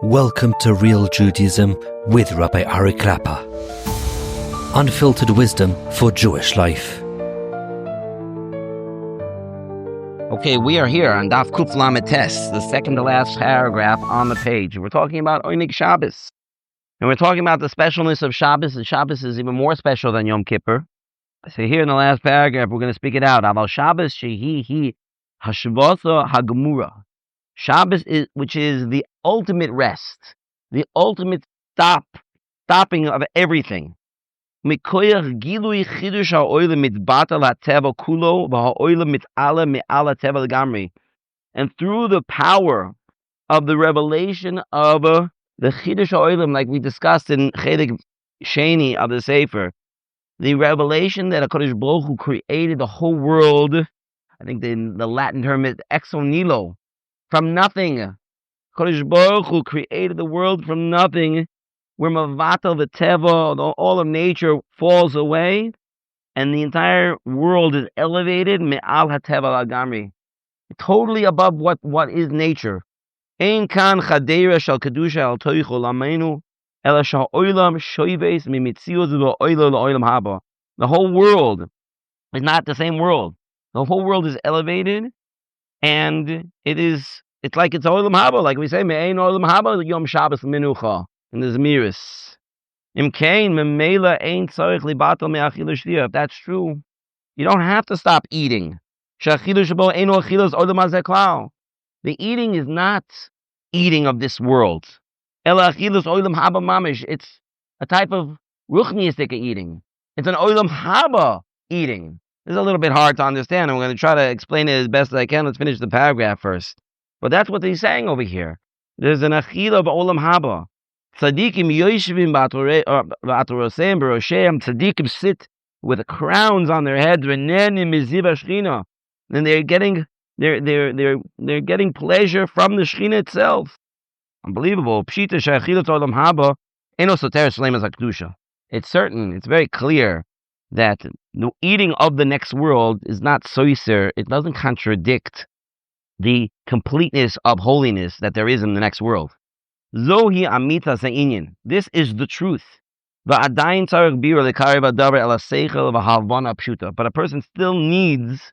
Welcome to Real Judaism with Rabbi Ari Klapper. Unfiltered wisdom for Jewish life. Okay, we are here on Daf Kuf Lamed Tes, the second to last paragraph on the page. We're talking about Oneg Shabbos. And we're talking about the specialness of Shabbos, and Shabbos is even more special than Yom Kippur. So here in the last paragraph, we're going to speak it out. Aval Shabbos shehi hashvasa hagemura. Shabbos is, which is the ultimate rest, the ultimate stopping of everything. And through the power of the revelation of the Chidush HaOlam, like we discussed in Chelik Sheni of the Sefer, the revelation that HaKadosh Baruch Hu created the whole world. I think the Latin term is ex nihilo, from nothing. HaKadosh Baruch Hu created the world from nothing, where mavatal, the teva, all of nature falls away, and the entire world is elevated me'al hateva lagamri, totally above what is nature. Ein kan chadera shel kedusha al toich olamenu ela shel olam shoyves mimitzius v'oilo Olam HaBa. The whole world is not the same world. The whole world is elevated, and it's like it's Olam HaBa, like we say, me'ein Olam HaBa Yom Shabbos menucha in the zemiros. Imkain memela ein tzarich libatal me'achil shtia. If that's true, you don't have to stop eating. Shechilah shabo ein achilas Olam hazeh klal. The eating is not eating of this world. Ela achilas Olam HaBa mamish. It's a type of ruchniistic eating. It's an Olam HaBa eating. This is a little bit hard to understand. I'm going to try to explain it as best as I can. Let's finish the paragraph first. But that's what he's saying over here. There's an achil of Olam HaBa. Tzadikim yoshvim b'atorosem b'roshem. Tzadikim sit with crowns on their heads. Renenim miziva Shechinah, and they're getting pleasure from the Shechinah itself. Unbelievable. Pshita she'achilas Olam HaBa eno soter shleimas kedusha. It's certain. It's very clear that the eating of the next world is not soiser. It doesn't contradict the completeness of holiness that there is in the next world. Zohi amita se'inyan. This is the truth. But a person still needs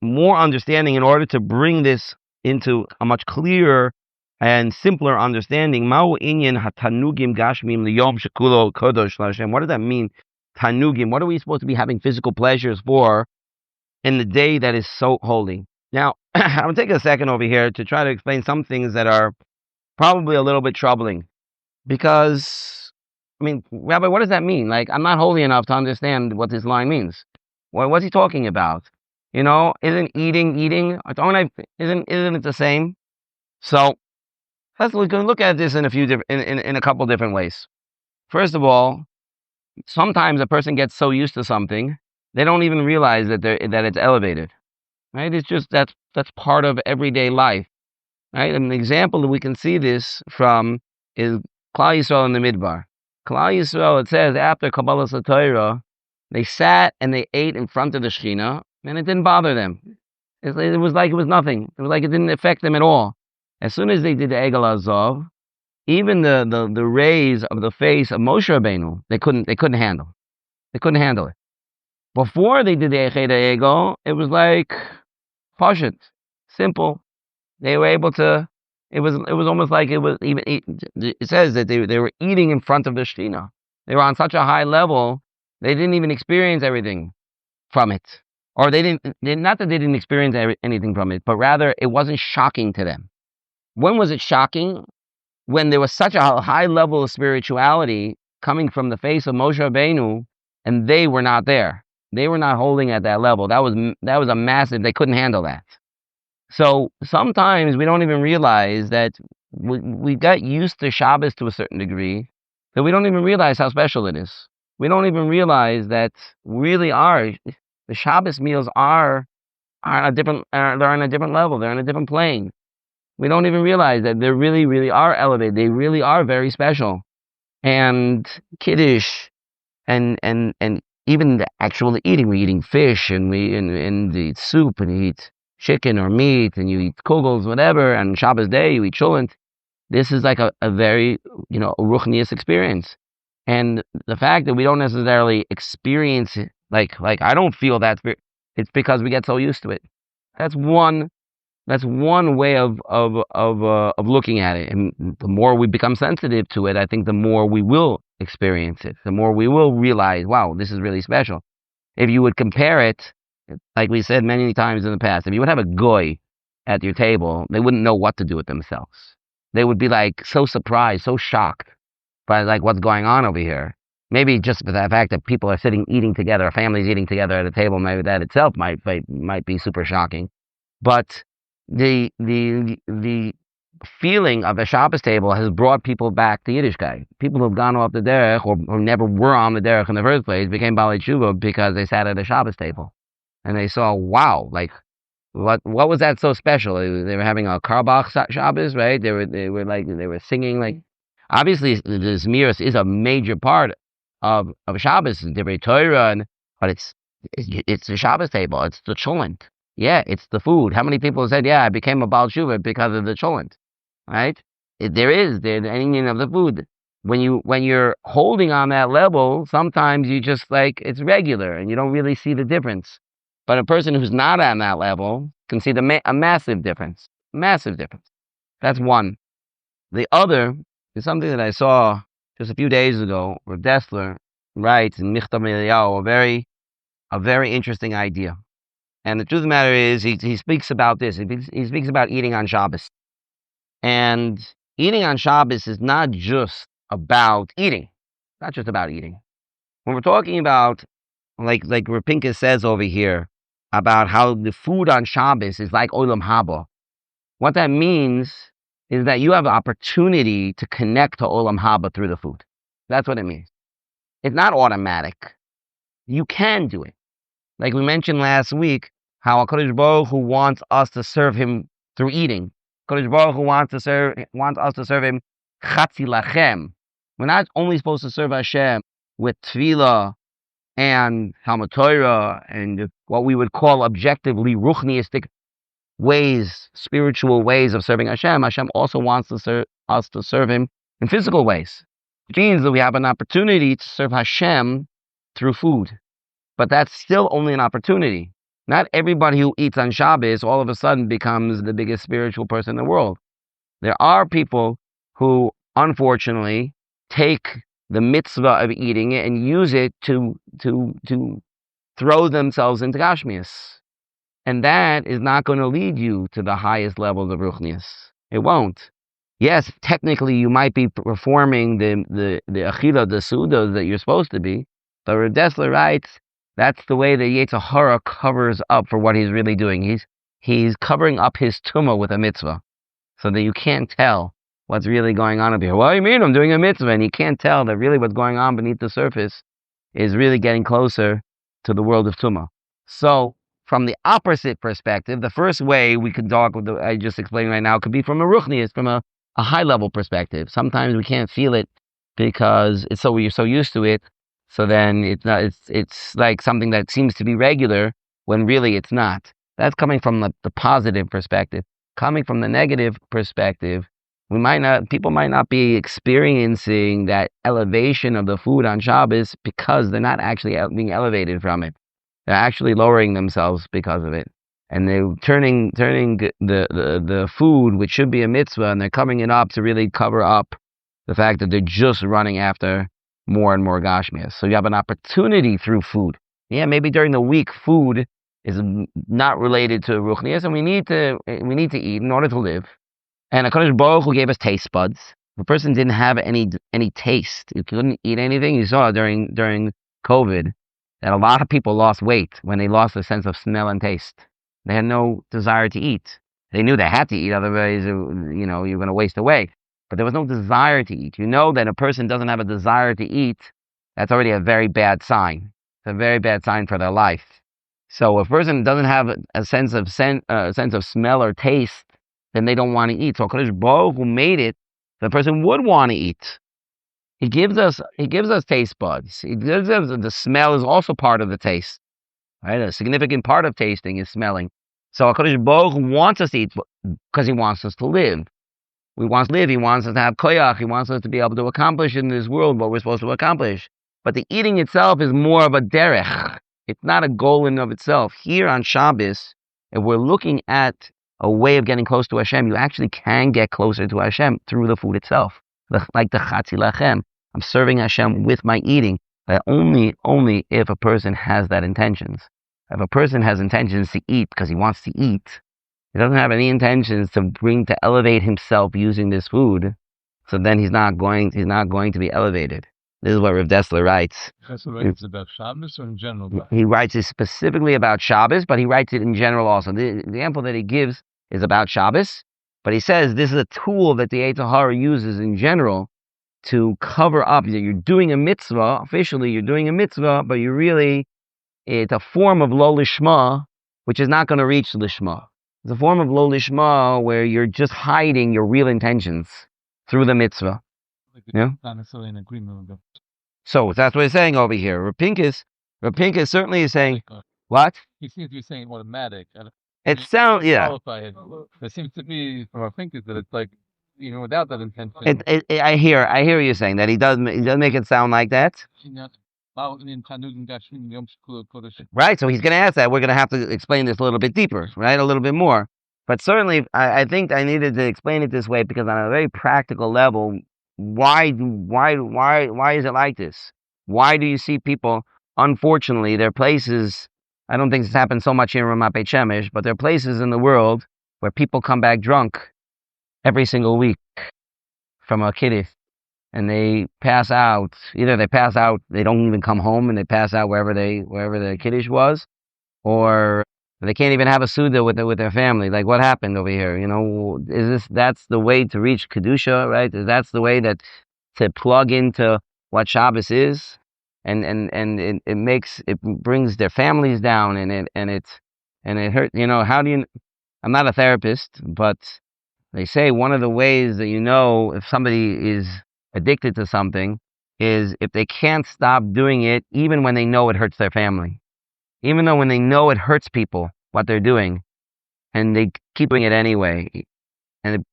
more understanding in order to bring this into a much clearer and simpler understanding. What does that mean? Tanugim. What are we supposed to be having physical pleasures for in the day that is so holy? Now, I'm going to take a second over here to try to explain some things that are probably a little bit troubling. Because, Rabbi, what does that mean? Like, I'm not holy enough to understand what this line means. What's he talking about? Isn't eating? Isn't it the same? So, we're going to look at this in a couple different ways. First of all, sometimes a person gets so used to something, they don't even realize that it's elevated. Right? It's just that's part of everyday life. Right? An example that we can see this from is Klal Yisrael in the Midbar. Klal Yisrael, it says, after Kabbalah Torah, they sat and they ate in front of the Shechinah, and it didn't bother them. It was like it was nothing. It was like it didn't affect them at all. As soon as they did the Egel Azov, even the rays of the face of Moshe Rabbeinu, they couldn't handle. They couldn't handle it. Before they did the Echad Egel, it was like pashut, simple. They were able to. It was almost like it was even. It says that they were eating in front of the Shechinah. They were on such a high level, they didn't even experience everything from it, or they didn't. Not that they didn't experience anything from it, but rather it wasn't shocking to them. When was it shocking? When there was such a high level of spirituality coming from the face of Moshe Rabbeinu, and they were not there. They were not holding at that level. That was a massive. They couldn't handle that. So sometimes we don't even realize that we got used to Shabbos to a certain degree that we don't even realize how special it is. We don't even realize that really the Shabbos meals are on a different level. They're on a different plane. We don't even realize that they really, really are elevated. They really are very special. And kiddush and even the actual eating, we're eating fish and we eat soup and eat chicken or meat, and you eat kugels, whatever, and Shabbos day you eat cholent. This is like a very, a ruchnius experience. And the fact that we don't necessarily experience it, like I don't feel that, it's because we get so used to it. That's one way of looking at it. And the more we become sensitive to it, I think the more we will experience it. The more we will realize, wow, this is really special. If you would compare it, like we said many times in the past, if you would have a goy at your table, they wouldn't know what to do with themselves. They would be like so surprised, so shocked by like what's going on over here. Maybe just for the fact that people are eating together, families eating together at a table, maybe that itself might be super shocking. But the feeling of a Shabbos table has brought people back to Yiddishkeit. People who've gone off the derech or never were on the derech in the first place became Balei Tshuva because they sat at a Shabbos table and they saw, wow, like what was that so special? They were having a Karbach Shabbos, right? They were singing like. Obviously, the zemiros is a major part of Shabbos, divrei Torah, but it's the Shabbos table. It's the cholent. Yeah, it's the food. How many people said, yeah, I became a Baal Tshuva because of the cholent, right? There is the Indian of the food. When you're holding on that level, sometimes you just like, it's regular and you don't really see the difference. But a person who's not on that level can see a massive difference. Massive difference. That's one. The other is something that I saw just a few days ago, where Dessler writes in Michtav Eliyahu a very interesting idea. And the truth of the matter is, he speaks about this. He speaks about eating on Shabbos. And eating on Shabbos is not just about eating. It's not just about eating. When we're talking about, like Rapinka says over here, about how the food on Shabbos is like Olam HaBa, what that means is that you have an opportunity to connect to Olam HaBa through the food. That's what it means. It's not automatic. You can do it. Like we mentioned last week, how HaKadosh Baruch Hu wants us to serve Him through eating. HaKadosh Baruch Hu wants us to serve Him chatzi lachem. We're not only supposed to serve Hashem with tefillah and Talmud Torah and what we would call objectively ruchniistic ways, spiritual ways of serving Hashem. Hashem also wants us to serve Him in physical ways, which means that we have an opportunity to serve Hashem through food. But that's still only an opportunity. Not everybody who eats on Shabbos all of a sudden becomes the biggest spiritual person in the world. There are people who, unfortunately, take the mitzvah of eating it and use it to throw themselves into gashmias. And that is not going to lead you to the highest levels of ruchnius. It won't. Yes, technically you might be performing the achila, the sudos that you're supposed to be, but Rav Dessler writes, that's the way the Yetzer Hara covers up for what he's really doing. He's covering up his tumah with a mitzvah, so that you can't tell what's really going on up here. Well, you mean I'm doing a mitzvah, and you can't tell that really what's going on beneath the surface is really getting closer to the world of tumah. So, from the opposite perspective, the first way we could talk with I just explained right now could be from a ruchnius, from a high-level perspective. Sometimes we can't feel it because you're so used to it. So then it's like something that seems to be regular when really it's not. That's coming from the positive perspective. Coming from the negative perspective, people might not be experiencing that elevation of the food on Shabbos because they're not actually being elevated from it. They're actually lowering themselves because of it. And they're turning the food, which should be a mitzvah, and they're covering it up to really cover up the fact that they're just running after more and more gashmias. So you have an opportunity through food. Yeah, maybe during the week, food is not related to ruchnias, and we need to eat in order to live. And HaKadosh Baruch Hu gave us taste buds. If a person didn't have any taste, you couldn't eat anything. You saw during COVID that a lot of people lost weight when they lost the sense of smell and taste. They had no desire to eat. They knew they had to eat, otherwise, you're going to waste away. But there was no desire to eat. You know that a person doesn't have a desire to eat, that's already a very bad sign. It's a very bad sign for their life. So if a person doesn't have a sense of smell or taste, then they don't want to eat. So HaKadosh Baruch Hu made it, the person would want to eat. He gives us taste buds. He gives us the smell is also part of the taste. Right? A significant part of tasting is smelling. So HaKadosh Baruch Hu wants us to eat because He wants us to live. We want to live. He wants us to have koyach. He wants us to be able to accomplish in this world what we're supposed to accomplish. But the eating itself is more of a derech. It's not a goal in and of itself. Here on Shabbos, if we're looking at a way of getting close to Hashem, you actually can get closer to Hashem through the food itself. Like the chatzi lachem. I'm serving Hashem with my eating, but only if a person has that intentions. If a person has intentions to eat because he wants to eat, he doesn't have any intentions to elevate himself using this food, so then he's not going to be elevated. This is what Rav Dessler writes. That's what it's about Shabbos or in general? He writes it specifically about Shabbos, but he writes it in general also. The example that he gives is about Shabbos, but he says this is a tool that the Yetzer Hara uses in general to cover up that you're doing a mitzvah. Officially, you're doing a mitzvah, but it's a form of lo lishma, which is not going to reach lishma. It's a form of lo lishma where you're just hiding your real intentions through the mitzvah. Yeah? Not necessarily in agreement with them. So that's what he's saying over here. Rav Pinkus certainly is saying, what? He seems to be saying automatic. It sounds, yeah. Qualify it. It seems to be from our thinkers that it's like, without that intention. I hear you saying that he does make it sound like that. Right, so he's going to ask that. We're going to have to explain this a little bit deeper, right? A little bit more. But certainly, I think I needed to explain it this way because on a very practical level, why is it like this? Why do you see people, unfortunately, there are places, I don't think this happens so much here in Ramat Beit Shemesh, but there are places in the world where people come back drunk every single week from a kiddush, and they pass out. Either they pass out, they don't even come home, and they pass out wherever the kiddush was, or they can't even have a suda with their family. Like, what happened over here? That's the way to reach kedusha, right? That's the way that to plug into what Shabbos is, and it brings their families down, and it hurt. How do you? I'm not a therapist, but they say one of the ways that if somebody is addicted to something is if they can't stop doing it, even when they know it hurts their family. Even though when they know it hurts people, what they're doing, and they keep doing it anyway, and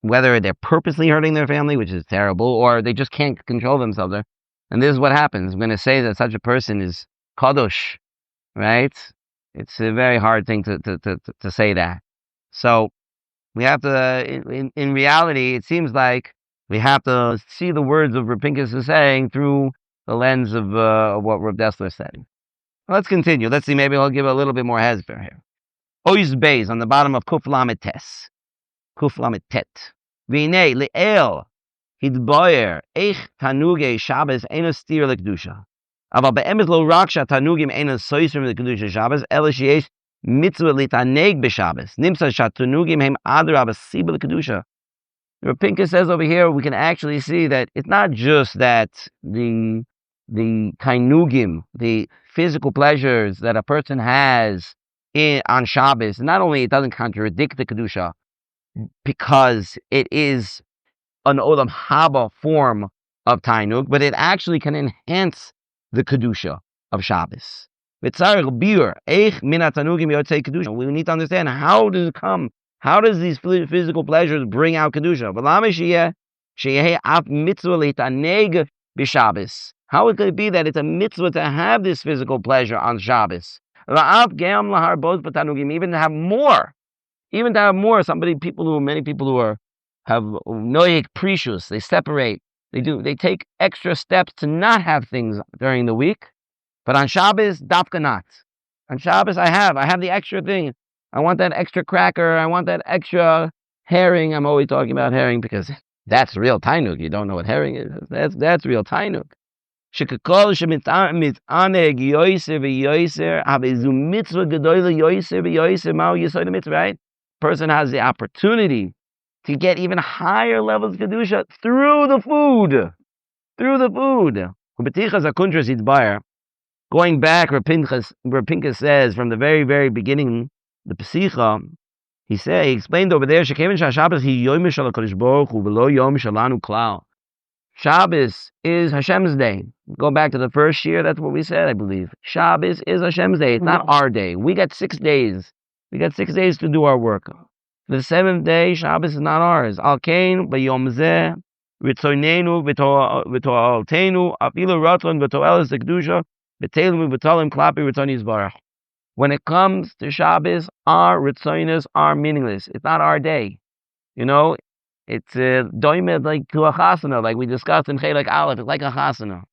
whether they're purposely hurting their family, which is terrible, or they just can't control themselves there. And this is what happens. I'm going to say that such a person is kadosh, right? It's a very hard thing to say that. So we have to, in reality, it seems like we have to see the words of Rav Pinkus is saying through the lens of what Rav Dessler said. Let's continue. Let's see. Maybe I'll give a little bit more hezber here. Ois beis on the bottom of Kuf Lamed Tes. Kuf Lamed Tet. V'nei le'el hidboyer eich tanuge Shabbos eino stir lekdusha. Aval be'emes lo rak tanugim eino soiser lekdusha Shabbos ela sheyesh mitzvah litaneg b'Shabbos. Nimsa shatanugim hem adra b'siba lekdusha. Rav Pinkus says over here we can actually see that it's not just that the kainugim, the physical pleasures that a person has on Shabbos, not only it doesn't contradict the kedusha because it is an Olam HaBa form of tainug, but it actually can enhance the kedusha of Shabbos. We need to understand, how does it come? How does these physical pleasures bring out kedusha? How it could be that it's a mitzvah to have this physical pleasure on Shabbos? Even to have more. Many people who have noyik precious, they separate. They take extra steps to not have things during the week. But on Shabbos, dafka not. On Shabbos, I have the extra thing. I want that extra cracker. I want that extra herring. I'm always talking about herring because that's real tainug. You don't know what herring is. That's real tainug. Shekakol shemitz Oneg yoiser v'yoiser havezu mitzvah gedola yoiser v'yoiser mao yisoid mitzvah. Right? Person has the opportunity to get even higher levels of kedusha through the food. Going back, Rav Pinkus says from the very, very beginning, the Pesicha, he explained over there, Shabbos is Hashem's day. Go back to the first year, that's what we said, I believe. Shabbos is Hashem's day. It's not our day. We got 6 days. We got 6 days to do our work. The seventh day, Shabbos is not ours. Al kain b'yom zeh ritzoynenu v'to'altenu afilu ratzon v'to'eles kedusha v'telemu v'tolim klapi ritzon yisbarach. When it comes to Shabbos, our ritzoynes are meaningless. It's not our day. You know, it's doimed like to a chasana, like we discussed in Chelek Aleph. It's like a chasana.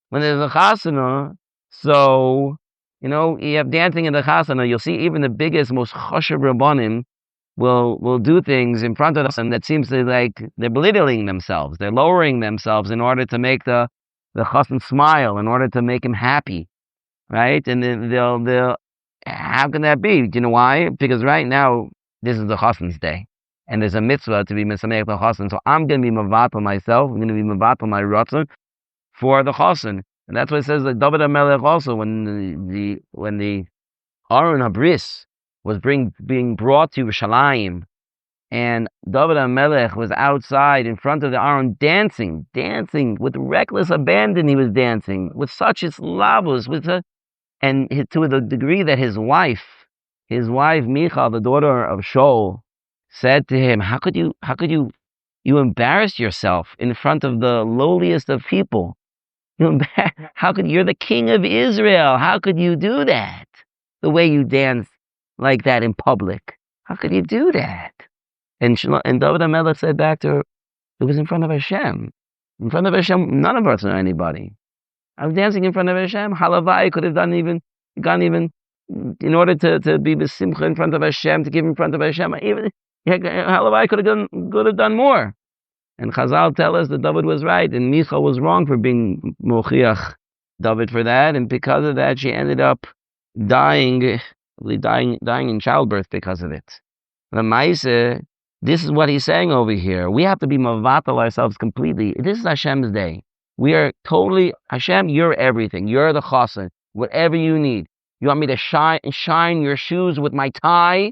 When there's a chasana, so, you know, you have dancing in the chasana, you'll see even the biggest, most choshev rabbanim will do things in front of us, and that seems to like they're belittling themselves. They're lowering themselves in order to make the chassan smile, in order to make him happy, right? And then they'll how can that be? Do you know why? Because right now, this is the chassan's day, and there's a mitzvah to be misameach the chassan. So I'm going to be mavatal myself. I'm going to be mavatal my ratzon for the chassan. And that's what it says that David HaMelech also, when the Aron HaBris was being brought to Yerushalayim, and David HaMelech was outside in front of the Aron dancing with reckless abandon. He was dancing with such islavus, to the degree that his wife Michal, the daughter of Shaul, said to him, "How could you embarrass yourself in front of the lowliest of people? You're the king of Israel. How could you do that? The way you dance like that in public. How could you do that?" And David HaMelech said back to her, "It was in front of Hashem. In front of Hashem, none of us are anybody. I was dancing in front of Hashem. Halavai could have gone even in order to be besimcha in front of Hashem, to give in front of Hashem. Even Halavai could have done more." And Chazal tell us that David was right, and Michal was wrong for being mochiach David for that, and because of that, she ended up dying in childbirth because of it. The Maise, this is what he's saying over here. We have to be mavatal ourselves completely. This is Hashem's day. We are totally, Hashem, you're everything. You're the chassan. Whatever you need. You want me to shine your shoes with my tie?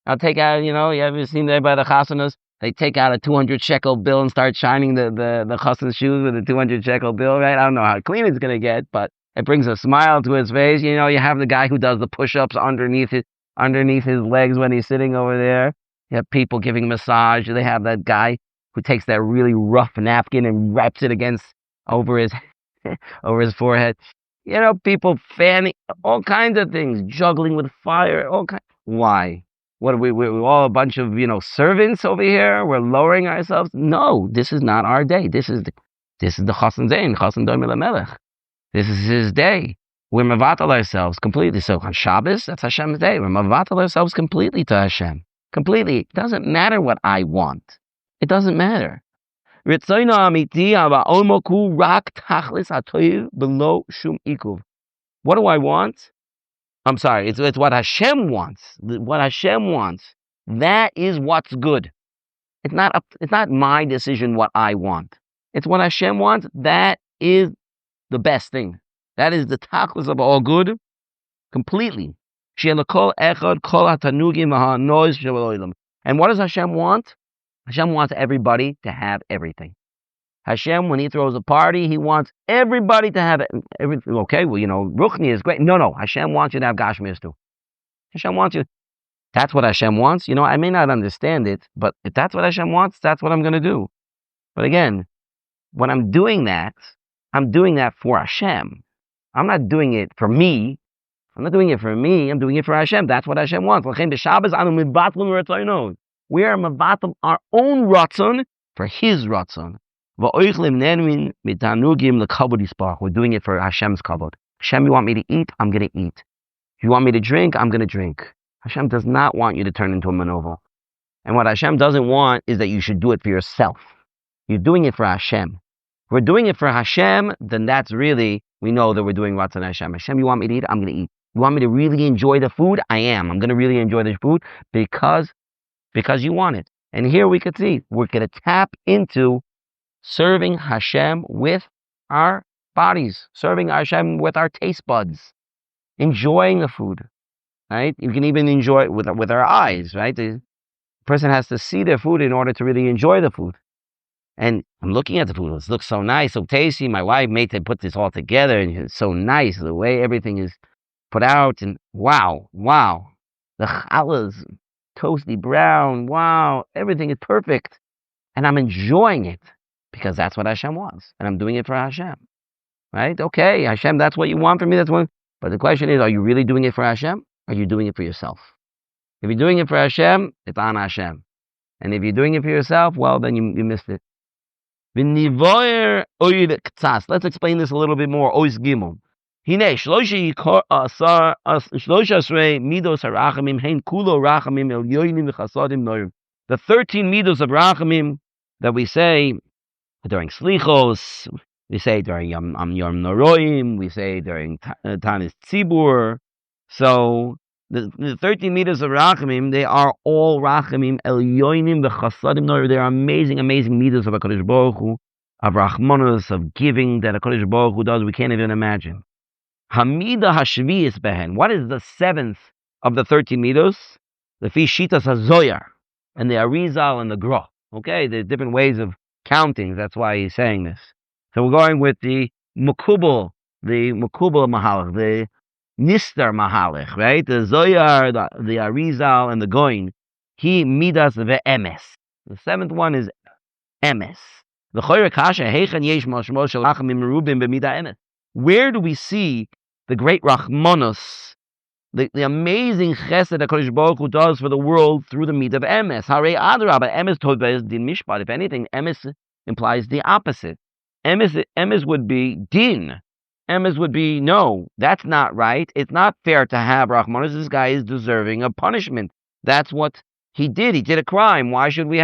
I'll take out, you ever seen there by the chassanas? They take out a 200 shekel bill and start shining the chassan's shoes with a 200 shekel bill, right? I don't know how clean it's going to get, but it brings a smile to his face. You have the guy who does the push-ups underneath his legs when he's sitting over there. You have people giving massage. They have that guy who takes that really rough napkin and wraps it over his forehead. People fanning, all kinds of things, juggling with fire, Why? What are we're all a bunch of, servants over here? We're lowering ourselves? No, this is not our day. This is the Chassan Zain, Chassan Doimel HaMelech. This is his day. We're mavatal ourselves completely. So on Shabbos, that's Hashem's day. We're mavatal ourselves completely to Hashem. Completely. It doesn't matter what I want. It doesn't matter. What do I want? I'm sorry, it's what Hashem wants. What Hashem wants. That is what's good. It's not my decision what I want. It's what Hashem wants. That is the best thing. That is the tachlis of all good. Completely. And what does Hashem want? Hashem wants everybody to have everything. Hashem, when he throws a party, he wants everybody to have everything. Okay, well, Ruchni is great. No, Hashem wants you to have Gashmias too. Hashem wants you. That's what Hashem wants. I may not understand it, but if that's what Hashem wants, that's what I'm going to do. But again, when I'm doing that for Hashem. I'm not doing it for me. I'm doing it for Hashem. That's what Hashem wants. We are mevatel our own ratzon for His ratzon. We're doing it for Hashem's kavod. Hashem, you want me to eat? I'm going to eat. If you want me to drink? I'm going to drink. Hashem does not want you to turn into a menucha. And what Hashem doesn't want is that you should do it for yourself. You're doing it for Hashem. If we're doing it for Hashem, then that's really, we know that we're doing Ratzon Hashem. Hashem, you want me to eat? I'm going to eat. You want me to really enjoy the food? I am. I'm going to really enjoy the food because you want it. And here we could see, we're going to tap into serving Hashem with our bodies, serving Hashem with our taste buds, enjoying the food, right? You can even enjoy it with our eyes, right? The person has to see their food in order to really enjoy the food. And I'm looking at the food. It looks so nice, so tasty. My wife made to put this all together, and it's so nice the way everything is put out. And wow, the challah is toasty brown. Wow, everything is perfect. And I'm enjoying it because that's what Hashem wants. And I'm doing it for Hashem. Right? Okay, Hashem, that's what you want from me. But the question is, are you really doing it for Hashem? Or are you doing it for yourself? If you're doing it for Hashem, it's on Hashem. And if you're doing it for yourself, well, then you missed it. Let's explain this a little bit more. Ois Gimel. The 13 midos of rachamim that we say during slichos, we say during Yom Noroim, we say during Tanis Tzibur. So the 13 midos of rachamim, they are all rachamim elyonim v'chasadim noir. They are amazing, amazing midos of HaKadosh Baruch Hu, of rachmanos, of giving that HaKadosh Baruch Hu does. We can't even imagine. Hamida hashvius behen. What is the 7th of the 13 midos? The Fishitas HaZoyar and the Arizal and the Gra. Okay, the different ways of counting. That's why he's saying this. So we're going with the Mukubal Mahalach, the Nistar Mahalach, right? The Zoyar, the Arizal, and the Goin. He midas ve'emes. The 7th one is emes. The Choyer Kasha Heichen Yesh Mashmo Shel Rachamim Merubim B'Mida Emes. Where do we see the great Rachmanos, the amazing chesed that HaKadosh Baruch Hu does for the world through the midah of emes? Harei adrabah, emes toveh din mishpat. If anything, emes implies the opposite. Emes would be din. Emes would be, no, that's not right. It's not fair to have Rachmanos. This guy is deserving of punishment. That's what he did. He did a crime. Why should we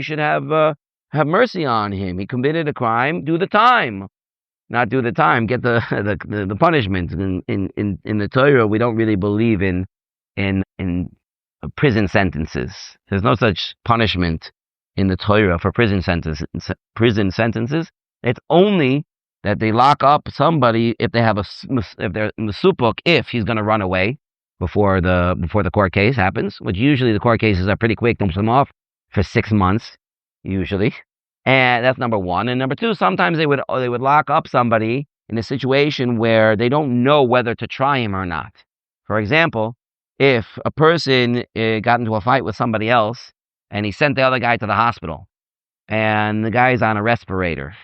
should have mercy on him? He committed a crime. Do the time. Not do the time, get the punishment. In the Torah, we don't really believe in prison sentences. There's no such punishment in the Torah for prison sentences. It's only that they lock up somebody if they're mesupok, if he's going to run away before the court case happens. Which usually the court cases are pretty quick. Don't put them off for 6 months usually. And that's number one. And number two, sometimes they would lock up somebody in a situation where they don't know whether to try him or not. For example, if a person got into a fight with somebody else and he sent the other guy to the hospital and the guy's on a respirator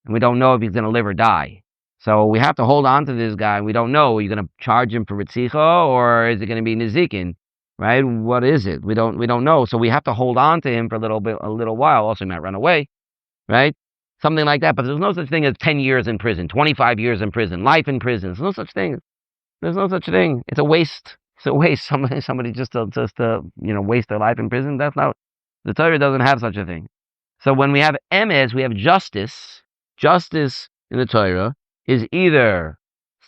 and we don't know if he's going to live or die. So we have to hold on to this guy. We don't know. Are you going to charge him for ritzicha or is it going to be nizikin? Right? What is it? We don't know. So we have to hold on to him for a little while. Also, he might run away. Right? Something like that. But there's no such thing as 10 years in prison, 25 years in prison, life in prison. There's no such thing. There's no such thing. It's a waste. It's a waste. Somebody just to waste their life in prison. That's not, the Torah doesn't have such a thing. So when we have emes, we have justice. Justice in the Torah is either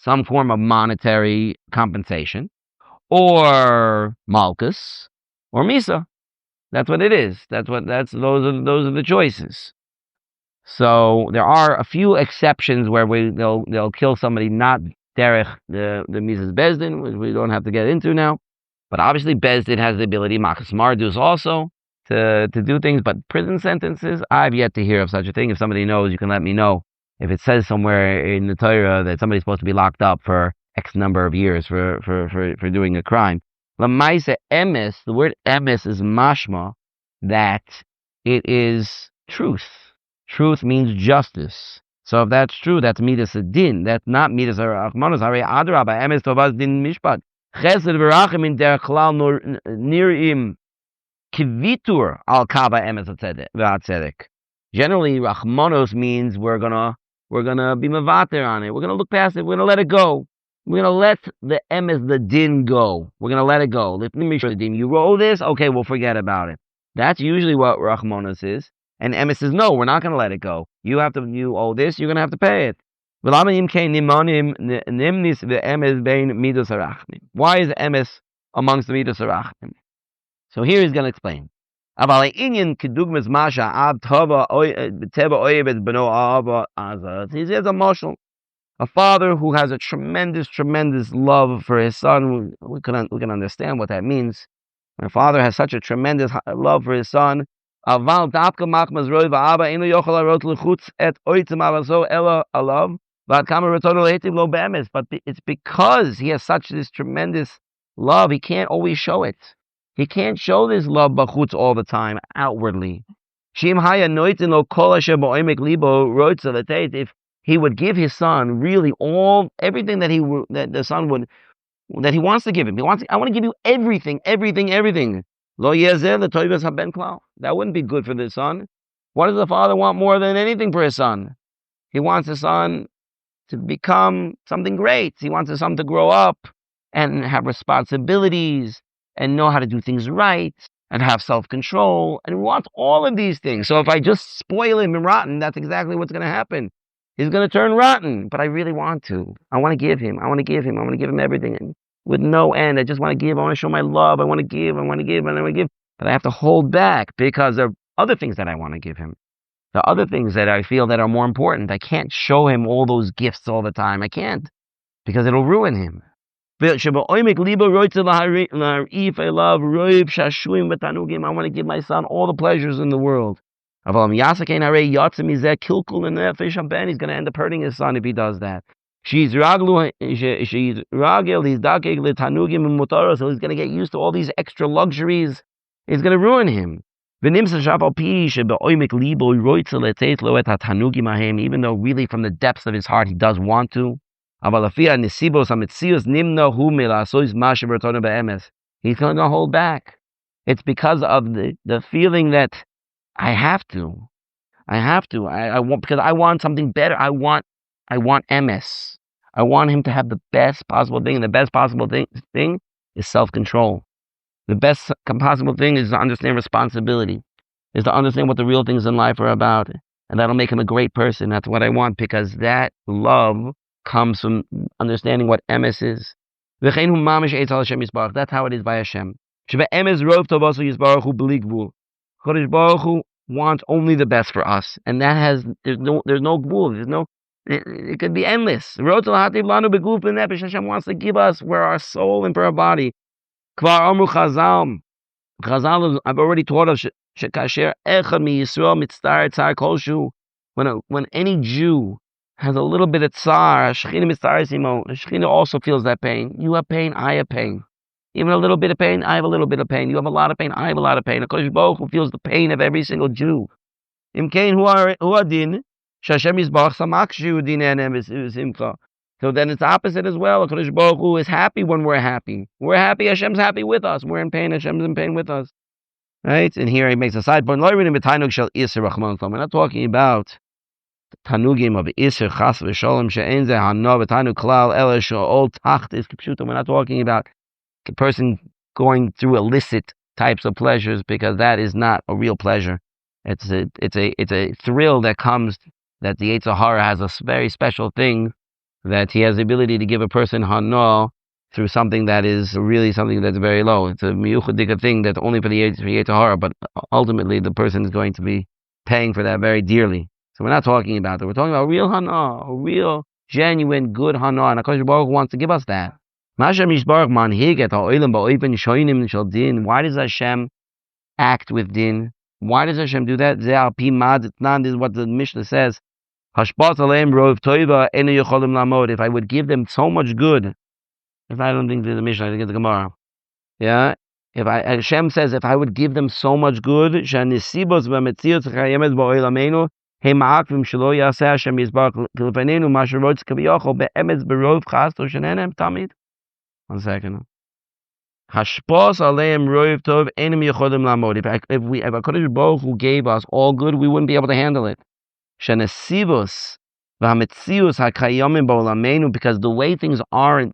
some form of monetary compensation or malchus or misa. That's what it is. Those are the choices. So there are a few exceptions where they'll kill somebody not derech the Mises Bezdin, which we don't have to get into now. But obviously Bezdin has the ability, Machas Mardus also, to do things. But prison sentences, I've yet to hear of such a thing. If somebody knows, you can let me know. If it says somewhere in the Torah that somebody's supposed to be locked up for X number of years for doing a crime. Lamaisa emes, the word emes is mashma, that it is truth. Truth means justice. So if that's true, that's midas din. That's not midas arachmanos. Harei adrabah, emes tovas din mishpat. Chesed v'rachim in derech klal nirim kivitur al kava emes v'atzedek. Generally, rachmanos means we're gonna be mevater on it. We're gonna look past it. We're gonna let it go. We're gonna let the emes, the din, go. We're gonna let it go. Let me show the din. You roll this, okay, we'll forget about it. That's usually what rachmanos is. And emes says, no, we're not going to let it go. You owe this, you're going to have to pay it. Why is emes amongst the midos harachmim? So here he's going to explain. He says a mashal. A father who has a tremendous, tremendous love for his son. We can understand what that means. My father has such a tremendous love for his son. But it's because he has such this tremendous love, he can't always show it. He can't show this love b'chutz all the time, outwardly. If he would give his son really everything that the son would, that he wants to give him. I want to give you everything, everything, everything. That wouldn't be good for the son. What does the father want more than anything for his son? He wants his son to become something great. He wants his son to grow up and have responsibilities and know how to do things right and have self-control. And he wants all of these things. So if I just spoil him and rotten, that's exactly what's going to happen. He's going to turn rotten. But I really want to. I want to give him. I want to give him. I want to give him everything. And with no end. I just want to give. I want to show my love. I want to give. I want to give. And I want to give. But I have to hold back because there are other things that I want to give him. The other things that I feel that are more important. I can't show him all those gifts all the time. I can't. Because it'll ruin him. I want to give my son all the pleasures in the world. He's going to end up hurting his son if he does that. So he's going to get used to all these extra luxuries. It's going to ruin him. Even though really from the depths of his heart he does want to. He's going to hold back. It's because of the feeling that I have to. I want, because I want something better. I want MS. I want him to have the best possible thing. And the best possible thing is self-control. The best possible thing is to understand responsibility, is to understand what the real things in life are about. And that'll make him a great person. That's what I want, because that love comes from understanding what MS is. That's how it is by Hashem. Chodesh Baruch Hu wants only the best for us, and that there's no gvul. It could be endless. Hashem wants to give us for our soul and for our body. Chazal, I've already taught us when any Jew has a little bit of tsar, Shechinah also feels that pain. You have pain, I have pain. Even a little bit of pain, I have a little bit of pain. You have a lot of pain, I have a lot of pain. HaKadosh Baruch Hu feels the pain of every single Jew. So then it's opposite as well. HaKadosh Baruch Hu is happy when we're happy. We're happy, Hashem's happy with us. We're in pain, Hashem's in pain with us. Right? And here he makes a side point. We're not talking about tanugim of Isser Chas v'Sholem she'en zeh hana v'tanu klal ela she'ol tacht is kipshuta. We're not talking about a person going through illicit types of pleasures, because that is not a real pleasure. It's a thrill that comes, that the Yetzer Hara has a very special thing, that he has the ability to give a person hana through something that is really something that's very low. It's a miyuchadik thing that's only for the Yetzer Hara, but ultimately the person is going to be paying for that very dearly. So we're not talking about that. We're talking about real hana, a real, genuine, good hana, and HaKadosh Baruch Hu wants to give us that. Why does Hashem act with din? Why does Hashem do that? This is what the Mishnah says. If I would give them so much good, if I don't think there's a Mishnah, I think it's the Gemara. Yeah? Hashem says, if I would give them so much good, one second. If HaKadosh Baruch Hu gave us all good, we wouldn't be able to handle it. Because the way things are in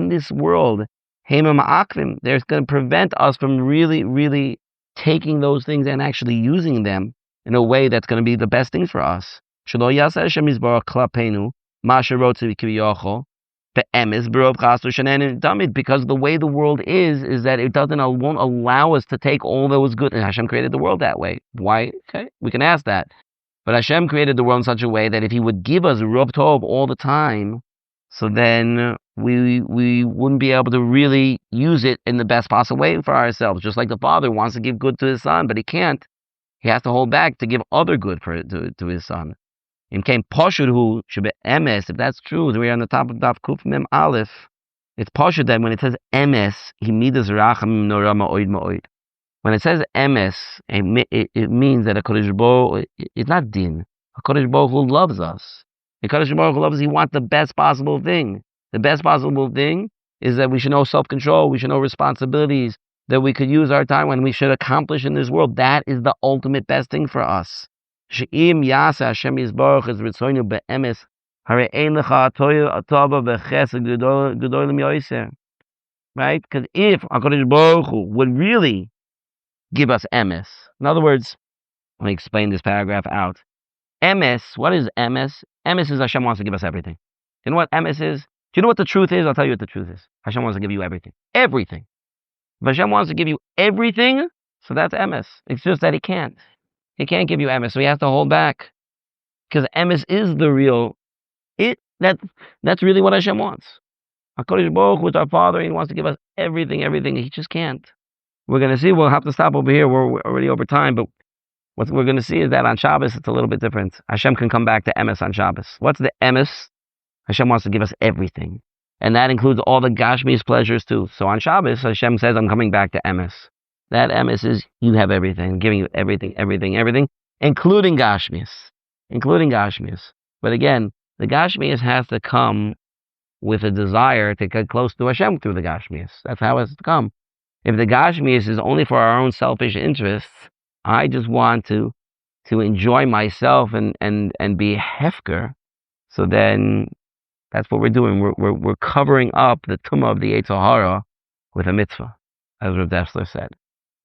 this world, they're going to prevent us from really, really taking those things and actually using them in a way that's going to be the best things for us. Because the way the world is that won't allow us to take all that was good. And Hashem created the world that way. Why? Okay, we can ask that. But Hashem created the world in such a way that if He would give us Rov Tov all the time, so then we wouldn't be able to really use it in the best possible way for ourselves. Just like the father wants to give good to his son, but he can't. He has to hold back to give other good to his son. If that's true, we're on the top of Daf Kuf Mem Aleph. It's partial that when it says emes, he midas rachamim nora ma'oid ma'oid. When it says emes, it means that a Kodesh Baruch it's not din. A Kodesh Baruch Hu loves us. A Kodesh Baruch Hu loves us. He wants the best possible thing. The best possible thing is that we should know self-control. We should know responsibilities. That we could use our time when we should accomplish in this world. That is the ultimate best thing for us. She'im yasa Hashem Yisbarach is ritzoinu be'emes. Hare ein lecha atova v'chesed gedolim yoiser. Right? Because if HaKadosh Baruch Hu would really give us emes, in other words, let me explain this paragraph out. Emes, what is emes? Emes is Hashem wants to give us everything. You know what emes is? Do you know what the truth is? I'll tell you what the truth is. Hashem wants to give you everything. Everything. If Hashem wants to give you everything, so that's emes. It's just that He can't. He can't give you emes, so He has to hold back. Because emes is the real. That's really what Hashem wants. HaKadosh Baruch Hu is our Father. He wants to give us everything. He just can't. We're going to see. We'll have to stop over here. We're already over time, but what we're going to see is that on Shabbos it's a little bit different. Hashem can come back to emes on Shabbos. What's the emes? Hashem wants to give us everything. And that includes all the Gashmi's pleasures too. So on Shabbos, Hashem says, I'm coming back to emes. That emes is, you have everything. I'm giving you everything, including Gashmi's. But again, the Gashmi's has to come with a desire to get close to Hashem through the Gashmi's. That's how it has to come. If the Gashmi's is only for our own selfish interests, I just want to enjoy myself and be hefker, so then that's what we're doing. We're covering up the tumah of the Yetzer Hara with a mitzvah, as Rav Dessler said.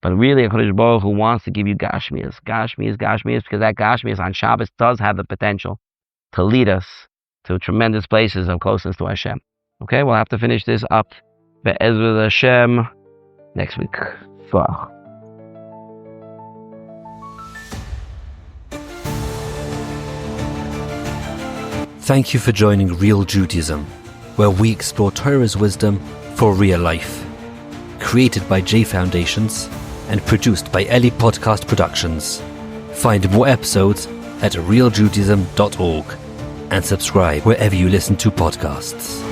But really, a Kodesh Baruch Hu wants to give you Gashmias, because that Gashmias on Shabbos does have the potential to lead us to tremendous places of closeness to Hashem. Okay, we'll have to finish this up be'ezras Hashem next week. Fuck. Thank you for joining Real Judaism, where we explore Torah's wisdom for real life. Created by J Foundations and produced by Eli Podcast Productions. Find more episodes at realjudaism.org and subscribe wherever you listen to podcasts.